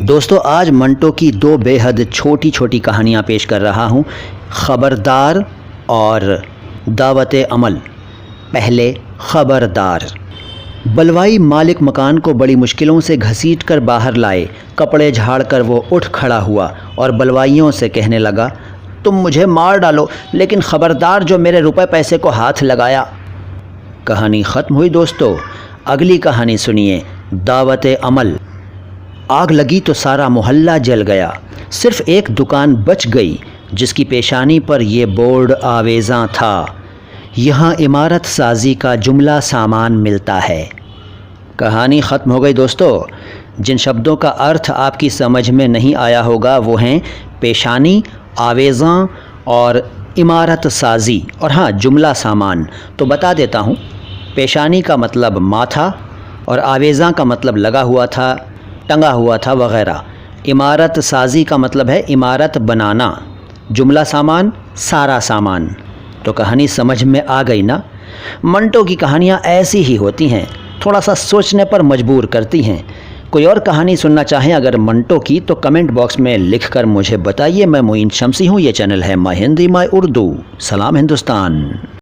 دوستو آج منٹو کی دو بے حد چھوٹی چھوٹی کہانیاں پیش کر رہا ہوں، خبردار اور دعوت عمل۔ پہلے خبردار۔ بلوائی مالک مکان کو بڑی مشکلوں سے گھسیٹ کر باہر لائے، کپڑے جھاڑ کر وہ اٹھ کھڑا ہوا اور بلوائیوں سے کہنے لگا، تم مجھے مار ڈالو لیکن خبردار جو میرے روپے پیسے کو ہاتھ لگایا۔ کہانی ختم ہوئی دوستو۔ اگلی کہانی سنیے، دعوت عمل۔ آگ لگی تو سارا محلہ جل گیا، صرف ایک دکان بچ گئی جس کی پیشانی پر یہ بورڈ آویزاں تھا، یہاں عمارت سازی کا جملہ سامان ملتا ہے۔ کہانی ختم ہو گئی دوستو۔ جن شبدوں کا ارتھ آپ کی سمجھ میں نہیں آیا ہوگا وہ ہیں پیشانی، آویزاں اور عمارت سازی، اور ہاں جملہ سامان۔ تو بتا دیتا ہوں، پیشانی کا مطلب ماتھا اور آویزاں کا مطلب لگا ہوا تھا، ٹنگا ہوا تھا وغیرہ۔ عمارت سازی کا مطلب ہے عمارت بنانا، جملہ سامان سارا سامان۔ تو کہانی سمجھ میں آ گئی نا؟ منٹو کی کہانیاں ایسی ہی ہوتی ہیں، تھوڑا سا سوچنے پر مجبور کرتی ہیں۔ کوئی اور کہانی سننا چاہیں اگر منٹو کی تو کمنٹ باکس میں لکھ کر مجھے بتائیے۔ میں معین شمسی ہوں، یہ چینل ہے مائی ہندی مائی اردو۔ سلام ہندوستان۔